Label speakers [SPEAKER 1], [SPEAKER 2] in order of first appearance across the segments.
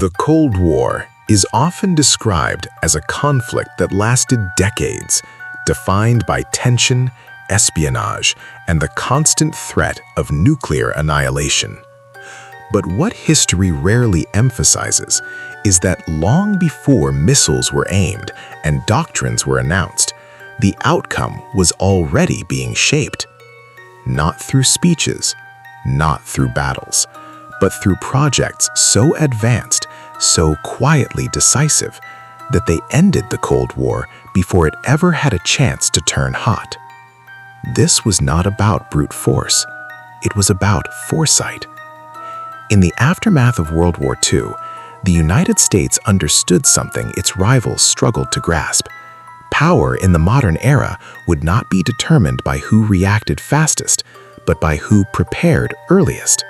[SPEAKER 1] The Cold War is often described as a conflict that lasted decades, defined by tension, espionage, and the constant threat of nuclear annihilation. But what history rarely emphasizes is that long before missiles were aimed and doctrines were announced, the outcome was already being shaped. Not through speeches, not through battles, but through projects so advanced, so quietly decisive, that they ended the Cold War before it ever had a chance to turn hot. This was not about brute force. It was about foresight. In the aftermath of World War II, the United States understood something its rivals struggled to grasp. Power in the modern era would not be determined by who reacted fastest, but by who prepared earliest.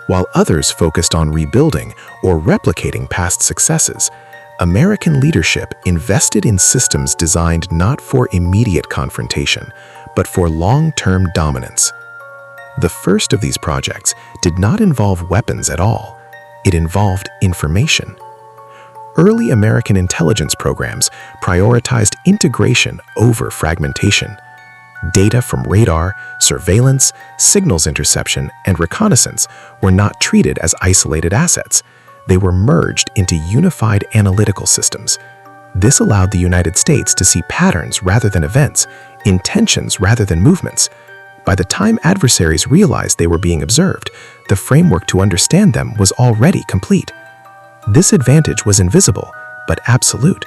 [SPEAKER 1] While others focused on rebuilding or replicating past successes, American leadership invested in systems designed not for immediate confrontation, but for long-term dominance. The first of these projects did not involve weapons at all. It involved information. Early American intelligence programs prioritized integration over fragmentation. Data from radar, surveillance, signals interception, and reconnaissance were not treated as isolated assets. They were merged into unified analytical systems. This allowed the United States to see patterns rather than events, intentions rather than movements. By the time adversaries realized they were being observed, the framework to understand them was already complete. This advantage was invisible, but absolute.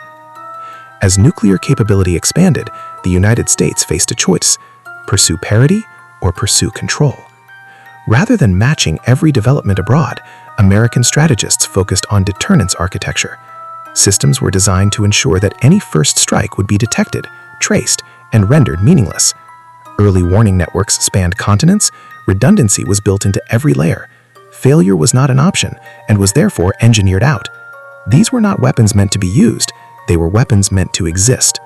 [SPEAKER 1] As nuclear capability expanded, the United States faced a choice: pursue parity or pursue control. Rather than matching every development abroad, American strategists focused on deterrence architecture. Systems were designed to ensure that any first strike would be detected, traced, and rendered meaningless. Early warning networks spanned continents. Redundancy was built into every layer. Failure was not an option and was therefore engineered out. These were not weapons meant to be used. They were weapons meant to exist.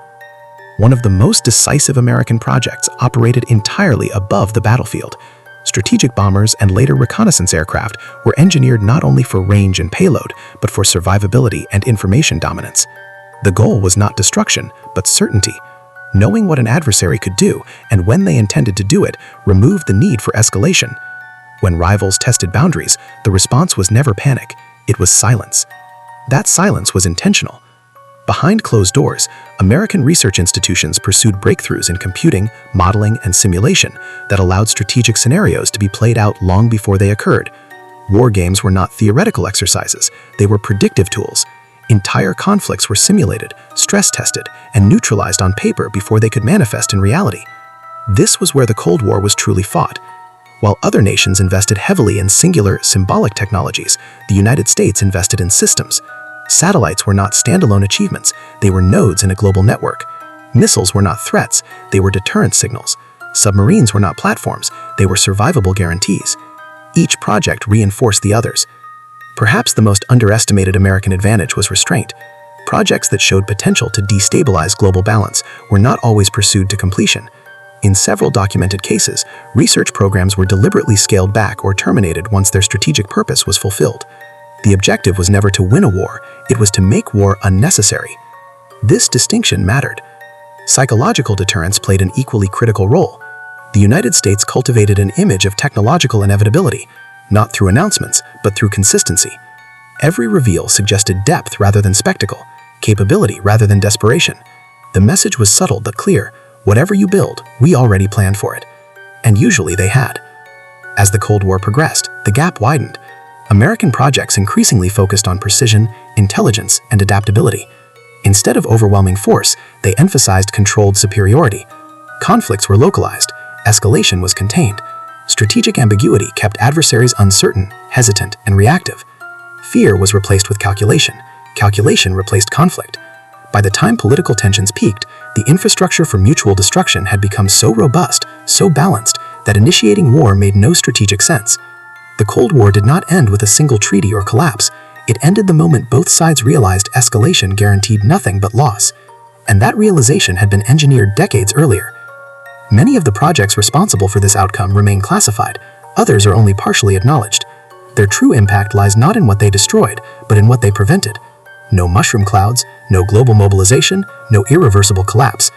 [SPEAKER 1] One of the most decisive American projects operated entirely above the battlefield. Strategic bombers and later reconnaissance aircraft were engineered not only for range and payload, but for survivability and information dominance. The goal was not destruction, but certainty. Knowing what an adversary could do and when they intended to do it removed the need for escalation. When rivals tested boundaries, the response was never panic. It was silence. That silence was intentional. Behind closed doors, American research institutions pursued breakthroughs in computing, modeling, and simulation that allowed strategic scenarios to be played out long before they occurred. War games were not theoretical exercises, they were predictive tools. Entire conflicts were simulated, stress-tested, and neutralized on paper before they could manifest in reality. This was where the Cold War was truly fought. While other nations invested heavily in singular, symbolic technologies, the United States invested in systems. Satellites were not standalone achievements, they were nodes in a global network. Missiles were not threats, they were deterrence signals. Submarines were not platforms, they were survivable guarantees. Each project reinforced the others. Perhaps the most underestimated American advantage was restraint. Projects that showed potential to destabilize global balance were not always pursued to completion. In several documented cases, research programs were deliberately scaled back or terminated once their strategic purpose was fulfilled. The objective was never to win a war, it was to make war unnecessary. This distinction mattered. Psychological deterrence played an equally critical role. The United States cultivated an image of technological inevitability, not through announcements, but through consistency. Every reveal suggested depth rather than spectacle, capability rather than desperation. The message was subtle but clear: whatever you build, we already planned for it. And usually they had. As the Cold War progressed, the gap widened. American projects increasingly focused on precision, intelligence, and adaptability. Instead of overwhelming force, they emphasized controlled superiority. Conflicts were localized, escalation was contained. Strategic ambiguity kept adversaries uncertain, hesitant, and reactive. Fear was replaced with calculation. Calculation replaced conflict. By the time political tensions peaked, the infrastructure for mutual destruction had become so robust, so balanced, that initiating war made no strategic sense. The Cold War did not end with a single treaty or collapse. It ended the moment both sides realized escalation guaranteed nothing but loss. And that realization had been engineered decades earlier. Many of the projects responsible for this outcome remain classified, others are only partially acknowledged.
[SPEAKER 2] Their true impact lies not in what they destroyed, but in what they prevented. No mushroom clouds, no global mobilization, no irreversible collapse.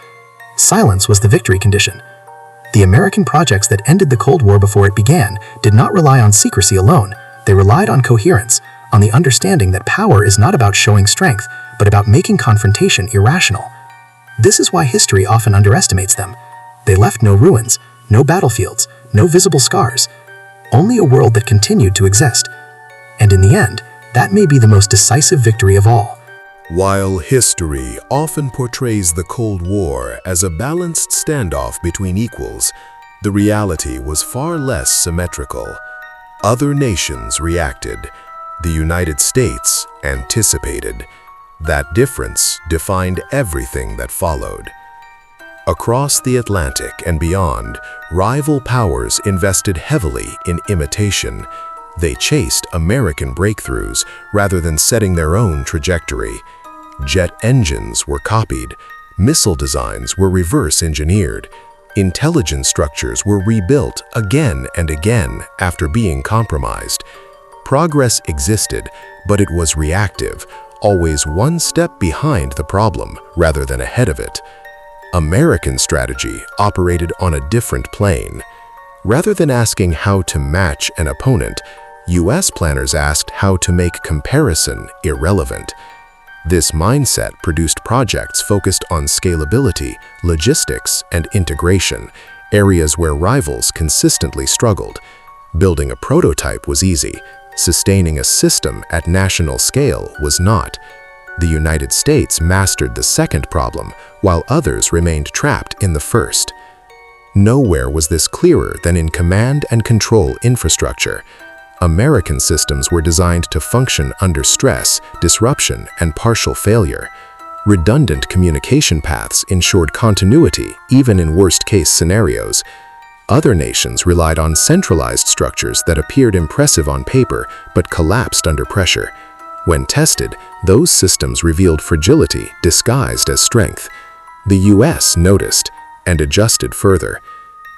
[SPEAKER 2] Silence was the victory condition. The American projects that ended the Cold War before it began did not rely on secrecy alone. They relied on coherence, on the understanding that power is not about showing strength, but about making confrontation irrational. This is why history often underestimates them. They left no ruins, no battlefields, no visible scars, only a world that continued to exist. And in the end, that may be the most decisive victory of all.
[SPEAKER 1] While history often portrays the Cold War as a balanced standoff between equals, the reality was far less symmetrical. Other nations reacted. The United States anticipated. That difference defined everything that followed. Across the Atlantic and beyond, rival powers invested heavily in imitation. They chased American breakthroughs rather than setting their own trajectory. Jet engines were copied, missile designs were reverse-engineered, intelligence structures were rebuilt again and again after being compromised. Progress existed, but it was reactive, always one step behind the problem rather than ahead of it. American strategy operated on a different plane. Rather than asking how to match an opponent, US planners asked how to make comparison irrelevant. This mindset produced projects focused on scalability, logistics, and integration, areas where rivals consistently struggled. Building a prototype was easy. Sustaining a system at national scale was not. The United States mastered the second problem, while others remained trapped in the first. Nowhere was this clearer than in command and control infrastructure. American systems were designed to function under stress, disruption, and partial failure. Redundant communication paths ensured continuity even in worst-case scenarios. Other nations relied on centralized structures that appeared impressive on paper but collapsed under pressure. When tested, those systems revealed fragility disguised as strength. The US noticed and adjusted further.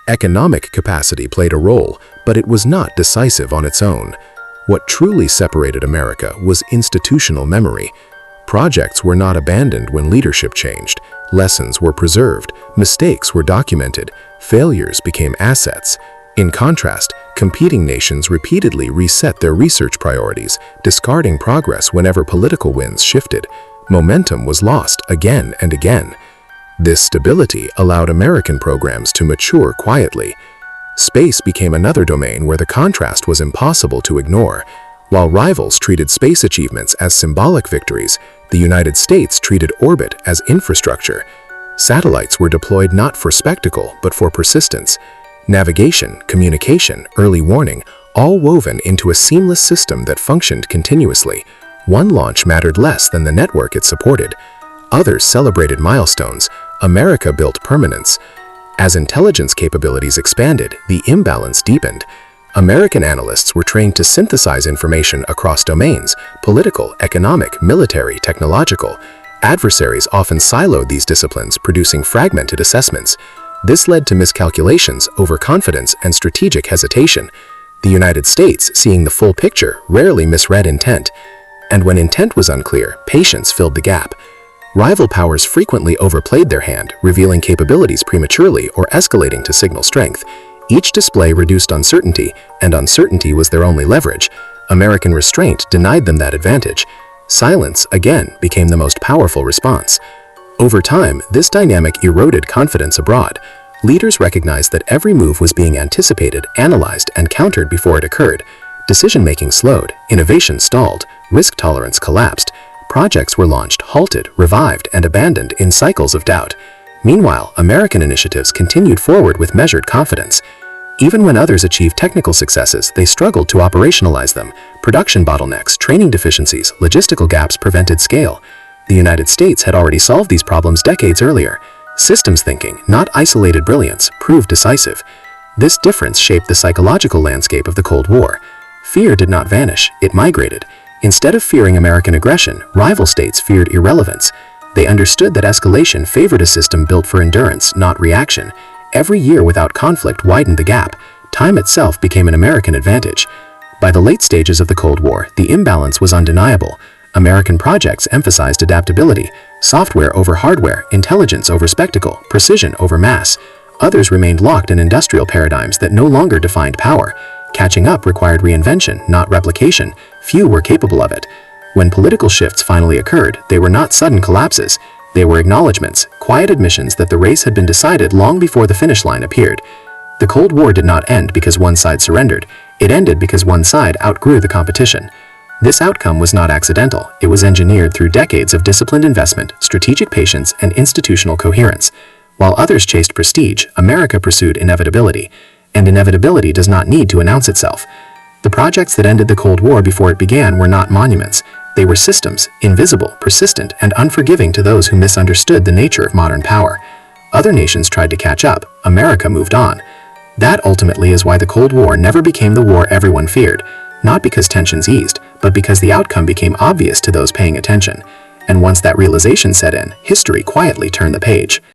[SPEAKER 1] Economic capacity played a role, but it was not decisive on its own. What truly separated America was institutional memory. Projects were not abandoned when leadership changed. Lessons were preserved, mistakes were documented, failures became assets. In contrast, competing nations repeatedly reset their research priorities, discarding progress whenever political winds shifted. Momentum was lost again and again. This stability allowed American programs to mature quietly. Space became another domain where the contrast was impossible to ignore. While rivals treated space achievements as symbolic victories, the United States treated orbit as infrastructure. Satellites were deployed not for spectacle, but for persistence. Navigation, communication, early warning, all woven into a seamless system that functioned continuously. One launch mattered less than the network it supported. Others celebrated milestones. America built permanence. As intelligence capabilities expanded, the imbalance deepened. American analysts were trained to synthesize information across domains: political, economic, military, technological. Adversaries often siloed these disciplines, producing fragmented assessments. This led to miscalculations, overconfidence, and strategic hesitation. The United States, seeing the full picture, rarely misread intent. And when intent was unclear, patience filled the gap. Rival powers frequently overplayed their hand, revealing capabilities prematurely or escalating to signal strength. Each display reduced uncertainty, and uncertainty was their only leverage. American restraint denied them that advantage. Silence, again, became the most powerful response. Over time, this dynamic eroded confidence abroad. Leaders recognized that every move was being anticipated, analyzed, and countered before it occurred. Decision-making slowed, innovation stalled, risk tolerance collapsed. Projects were launched, halted, revived, and abandoned in cycles of doubt. Meanwhile, American initiatives continued forward with measured confidence. Even when others achieved technical successes, they struggled to operationalize them. Production bottlenecks, training deficiencies, logistical gaps prevented scale. The United States had already solved these problems decades earlier. Systems thinking, not isolated brilliance, proved decisive. This difference shaped the psychological landscape of the Cold War. Fear did not vanish, it migrated. Instead of fearing American aggression, rival states feared irrelevance. They understood that escalation favored a system built for endurance, not reaction. Every year without conflict widened the gap. Time itself became an American advantage.
[SPEAKER 2] By the late stages of the Cold War, the imbalance was undeniable. American projects emphasized adaptability, software over hardware, intelligence over spectacle, precision over mass. Others remained locked in industrial paradigms that no longer defined power. Catching up required reinvention, not replication. Few were capable of it. When political shifts finally occurred, they were not sudden collapses. They were acknowledgments, quiet admissions that the race had been decided long before the finish line appeared. The Cold War did not end because one side surrendered. It ended because one side outgrew the competition. This outcome was not accidental. It was engineered through decades of disciplined investment, strategic patience, and institutional coherence. While others chased prestige, America pursued inevitability. And inevitability does not need to announce itself. The projects that ended the Cold War before it began were not monuments. They were systems, invisible, persistent, and unforgiving to those who misunderstood the nature of modern power. Other nations tried to catch up. America moved on. That ultimately is why the Cold War never became the war everyone feared, not because tensions eased, but because the outcome became obvious to those paying attention. And once that realization set in, history quietly turned the page.